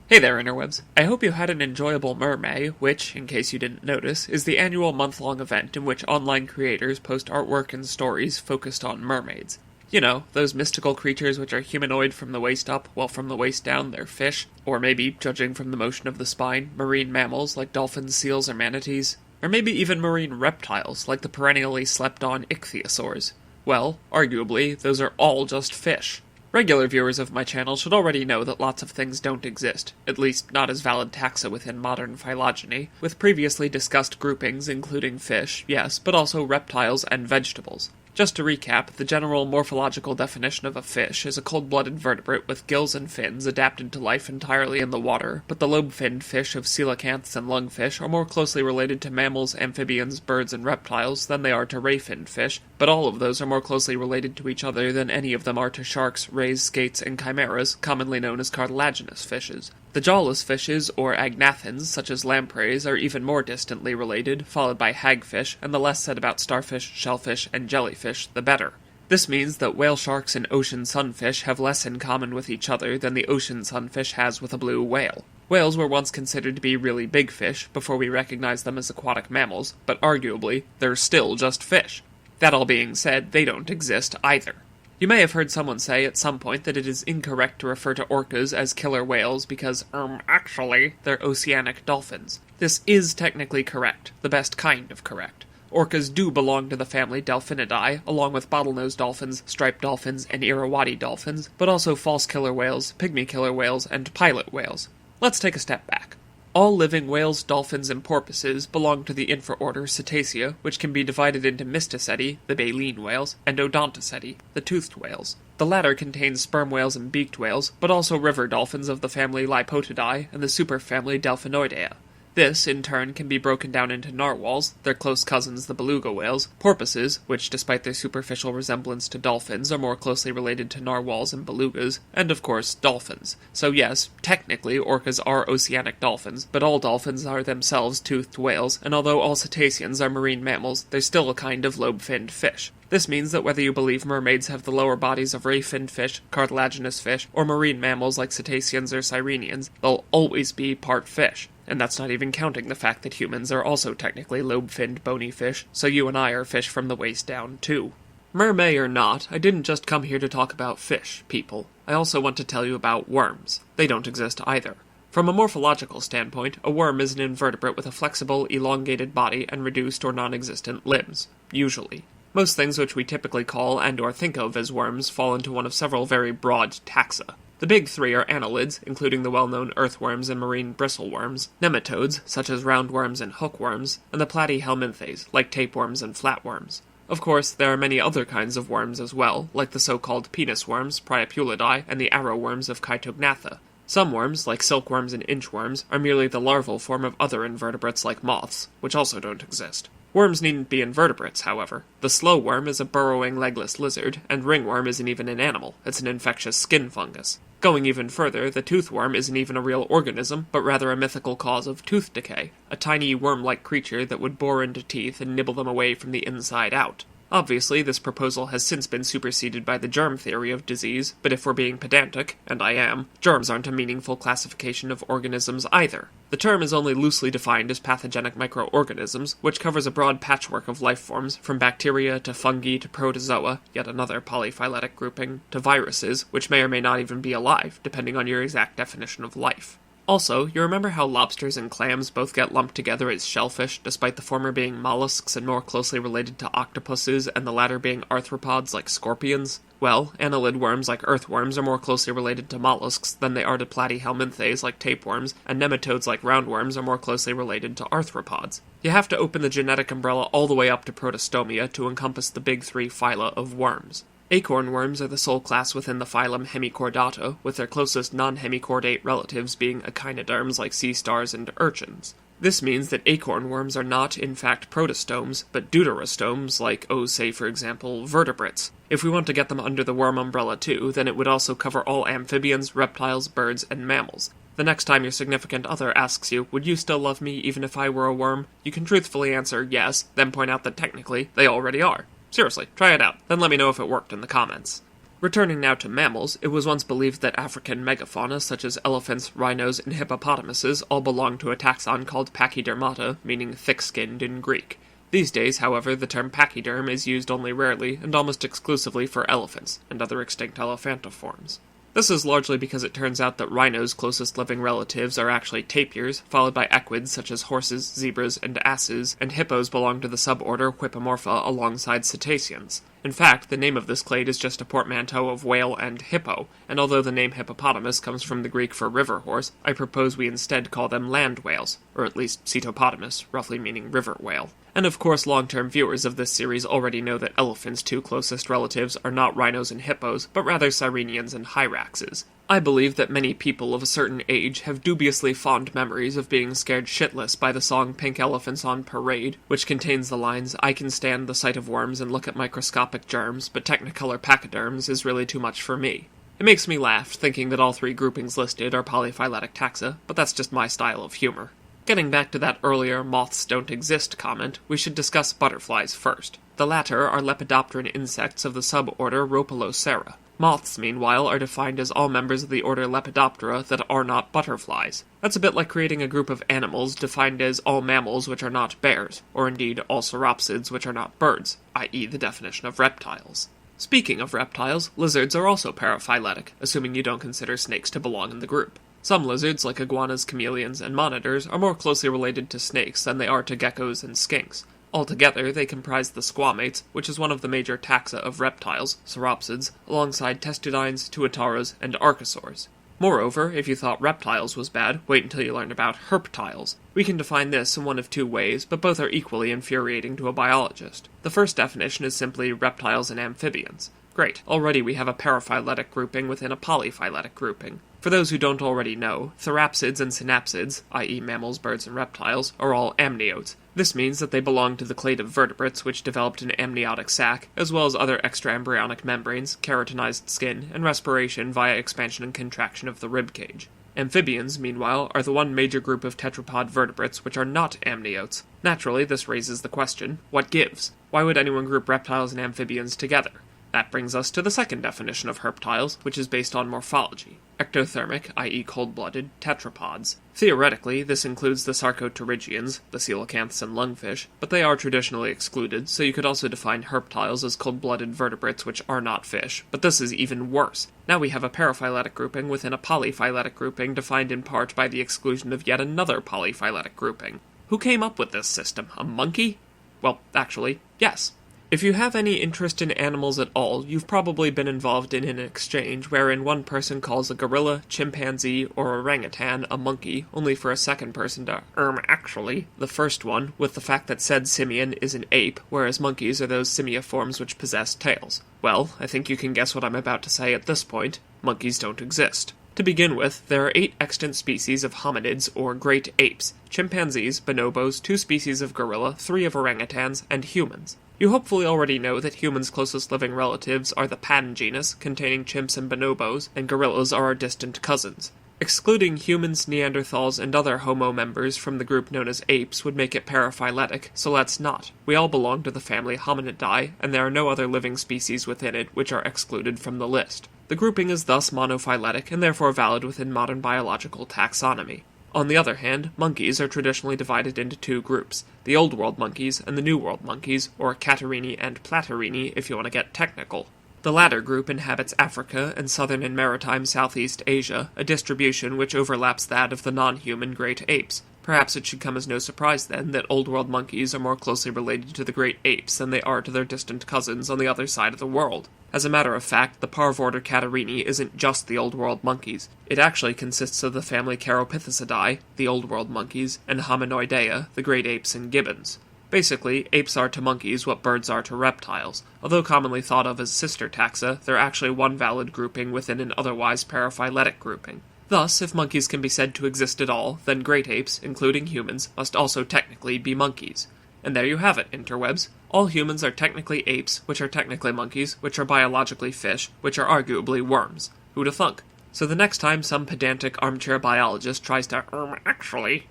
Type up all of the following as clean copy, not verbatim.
Hey there, interwebs. I hope you had an enjoyable Mer-May, which, in case you didn't notice, is the annual month-long event in which online creators post artwork and stories focused on mermaids. You know, those mystical creatures which are humanoid from the waist up, while from the waist down they're fish, or maybe, judging from the motion of the spine, marine mammals like dolphins, seals, or manatees, or maybe even marine reptiles like the perennially slept-on ichthyosaurs. Well, arguably, those are all just fish. Regular viewers of my channel should already know that lots of things don't exist, at least not as valid taxa within modern phylogeny, with previously discussed groupings including fish, yes, but also reptiles and vegetables. Just to recap, the general morphological definition of a fish is a cold-blooded vertebrate with gills and fins adapted to life entirely in the water, but the lobe-finned fish of coelacanths and lungfish are more closely related to mammals, amphibians, birds, and reptiles than they are to ray-finned fish, but all of those are more closely related to each other than any of them are to sharks, rays, skates, and chimeras, commonly known as cartilaginous fishes. The jawless fishes, or agnathans, such as lampreys, are even more distantly related, followed by hagfish, and the less said about starfish, shellfish, and jellyfish, the better. This means that whale sharks and ocean sunfish have less in common with each other than the ocean sunfish has with a blue whale. Whales were once considered to be really big fish before we recognized them as aquatic mammals, but arguably, they're still just fish. That all being said, they don't exist either. You may have heard someone say at some point that it is incorrect to refer to orcas as killer whales because, actually, they're oceanic dolphins. This is technically correct, the best kind of correct. Orcas do belong to the family Delphinidae, along with bottlenose dolphins, striped dolphins, and Irrawaddy dolphins, but also false killer whales, pygmy killer whales, and pilot whales. Let's take a step back. All living whales, dolphins, and porpoises belong to the infraorder Cetacea, which can be divided into Mysticeti, the baleen whales, and Odontoceti, the toothed whales. The latter contains sperm whales and beaked whales, but also river dolphins of the family Lipotidae and the superfamily Delphinoidea. This, in turn, can be broken down into narwhals, their close cousins the beluga whales, porpoises, which despite their superficial resemblance to dolphins are more closely related to narwhals and belugas, and of course, dolphins. So yes, technically orcas are oceanic dolphins, but all dolphins are themselves toothed whales, and although all cetaceans are marine mammals, they're still a kind of lobe-finned fish. This means that whether you believe mermaids have the lower bodies of ray-finned fish, cartilaginous fish, or marine mammals like cetaceans or sirenians, they'll always be part fish. And that's not even counting the fact that humans are also technically lobe-finned bony fish, so you and I are fish from the waist down, too. Mer-May or not, I didn't just come here to talk about fish, people. I also want to tell you about worms. They don't exist either. From a morphological standpoint, a worm is an invertebrate with a flexible, elongated body and reduced or non-existent limbs, usually. Most things which we typically call and or think of as worms fall into one of several very broad taxa. The big three are annelids, including the well-known earthworms and marine bristleworms, nematodes, such as roundworms and hookworms, and the platyhelminthes, like tapeworms and flatworms. Of course, there are many other kinds of worms as well, like the so-called penis worms, Priapulidae, and the arrowworms of Chaetognatha. Some worms, like silkworms and inchworms, are merely the larval form of other invertebrates like moths, which also don't exist. Worms needn't be invertebrates, however. The slow worm is a burrowing legless lizard, and ringworm isn't even an animal, it's an infectious skin fungus. Going even further, the toothworm isn't even a real organism, but rather a mythical cause of tooth decay, a tiny worm-like creature that would bore into teeth and nibble them away from the inside out. Obviously, this proposal has since been superseded by the germ theory of disease, but if we're being pedantic, and I am, germs aren't a meaningful classification of organisms either. The term is only loosely defined as pathogenic microorganisms, which covers a broad patchwork of life forms, from bacteria to fungi to protozoa, yet another polyphyletic grouping, to viruses, which may or may not even be alive, depending on your exact definition of life. Also, you remember how lobsters and clams both get lumped together as shellfish, despite the former being mollusks and more closely related to octopuses, and the latter being arthropods like scorpions? Well, annelid worms like earthworms are more closely related to mollusks than they are to platyhelminthes like tapeworms, and nematodes like roundworms are more closely related to arthropods. You have to open the genetic umbrella all the way up to Protostomia to encompass the big three phyla of worms. Acorn worms are the sole class within the phylum Hemichordata, with their closest non-hemichordate relatives being echinoderms like sea stars and urchins. This means that acorn worms are not, in fact, protostomes, but deuterostomes like, say for example, vertebrates. If we want to get them under the worm umbrella too, then it would also cover all amphibians, reptiles, birds, and mammals. The next time your significant other asks you, would you still love me even if I were a worm? You can truthfully answer yes, then point out that technically, they already are. Seriously, try it out, then let me know if it worked in the comments. Returning now to mammals, it was once believed that African megafauna such as elephants, rhinos, and hippopotamuses all belonged to a taxon called Pachydermata, meaning thick-skinned in Greek. These days, however, the term pachyderm is used only rarely and almost exclusively for elephants and other extinct elephantiforms. This is largely because it turns out that rhinos' closest living relatives are actually tapirs, followed by equids such as horses, zebras, and asses, and hippos belong to the suborder Hippomorpha alongside cetaceans. In fact, the name of this clade is just a portmanteau of whale and hippo, and although the name hippopotamus comes from the Greek for river horse, I propose we instead call them land whales, or at least cetopotamus, roughly meaning river whale. And of course, long-term viewers of this series already know that elephants' two closest relatives are not rhinos and hippos, but rather Sirenians and hyraxes. I believe that many people of a certain age have dubiously fond memories of being scared shitless by the song Pink Elephants on Parade, which contains the lines, "I can stand the sight of worms and look at microscopic germs, but Technicolor pachyderms is really too much for me." It makes me laugh, thinking that all three groupings listed are polyphyletic taxa, but that's just my style of humor. Getting back to that earlier moths don't exist comment, we should discuss butterflies first. The latter are lepidopteran insects of the suborder Rhopalocera. Moths, meanwhile, are defined as all members of the order Lepidoptera that are not butterflies. That's a bit like creating a group of animals defined as all mammals which are not bears, or indeed all sauropsids which are not birds, i.e. the definition of reptiles. Speaking of reptiles, lizards are also paraphyletic, assuming you don't consider snakes to belong in the group. Some lizards, like iguanas, chameleons, and monitors, are more closely related to snakes than they are to geckos and skinks. Altogether, they comprise the squamates, which is one of the major taxa of reptiles, sauropsids, alongside testudines, tuataras, and archosaurs. Moreover, if you thought reptiles was bad, wait until you learn about herptiles. We can define this in one of two ways, but both are equally infuriating to a biologist. The first definition is simply reptiles and amphibians. Great, already we have a paraphyletic grouping within a polyphyletic grouping. For those who don't already know, therapsids and synapsids, i.e. mammals, birds, and reptiles, are all amniotes. This means that they belong to the clade of vertebrates which developed an amniotic sac, as well as other extraembryonic membranes, keratinized skin, and respiration via expansion and contraction of the rib cage. Amphibians, meanwhile, are the one major group of tetrapod vertebrates which are not amniotes. Naturally, this raises the question, what gives? Why would anyone group reptiles and amphibians together? That brings us to the second definition of herptiles, which is based on morphology. Ectothermic, i.e. cold-blooded, tetrapods. Theoretically, this includes the sarcopterygians, the coelacanths and lungfish, but they are traditionally excluded, so you could also define herptiles as cold-blooded vertebrates which are not fish, but this is even worse. Now we have a paraphyletic grouping within a polyphyletic grouping defined in part by the exclusion of yet another polyphyletic grouping. Who came up with this system? A monkey? Well, actually, yes. If you have any interest in animals at all, you've probably been involved in an exchange wherein one person calls a gorilla, chimpanzee, or orangutan a monkey, only for a second person to, actually, the first one, with the fact that said simian is an ape, whereas monkeys are those simiiforms which possess tails. Well, I think you can guess what I'm about to say at this point. Monkeys don't exist. To begin with, there are 8 extant species of hominids, or great apes, chimpanzees, bonobos, 2 species of gorilla, 3 of orangutans, and humans. You hopefully already know that humans' closest living relatives are the Pan genus, containing chimps and bonobos, and gorillas are our distant cousins. Excluding humans, Neanderthals, and other Homo members from the group known as apes would make it paraphyletic, so let's not. We all belong to the family Hominidae, and there are no other living species within it which are excluded from the list. The grouping is thus monophyletic and therefore valid within modern biological taxonomy. On the other hand, monkeys are traditionally divided into 2 groups, the Old World monkeys and the New World monkeys, or Catarrhini and Platyrrhini if you want to get technical. The latter group inhabits Africa and southern and maritime Southeast Asia, a distribution which overlaps that of the non-human great apes. Perhaps it should come as no surprise, then, that Old World monkeys are more closely related to the great apes than they are to their distant cousins on the other side of the world. As a matter of fact, the parvorder Catarrhini isn't just the Old World monkeys. It actually consists of the family Charopithecidae, the Old World monkeys, and Hominoidea, the great apes and gibbons. Basically, apes are to monkeys what birds are to reptiles. Although commonly thought of as sister taxa, they're actually one valid grouping within an otherwise paraphyletic grouping. Thus, if monkeys can be said to exist at all, then great apes, including humans, must also technically be monkeys. And there you have it, interwebs. All humans are technically apes, which are technically monkeys, which are biologically fish, which are arguably worms. Who'da thunk? So the next time some pedantic armchair biologist tries to, actually,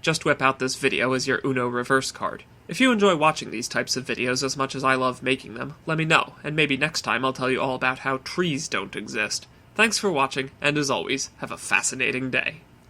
just whip out this video as your Uno reverse card. If you enjoy watching these types of videos as much as I love making them, let me know, and maybe next time I'll tell you all about how trees don't exist. Thanks for watching, and as always, have a fascinating day.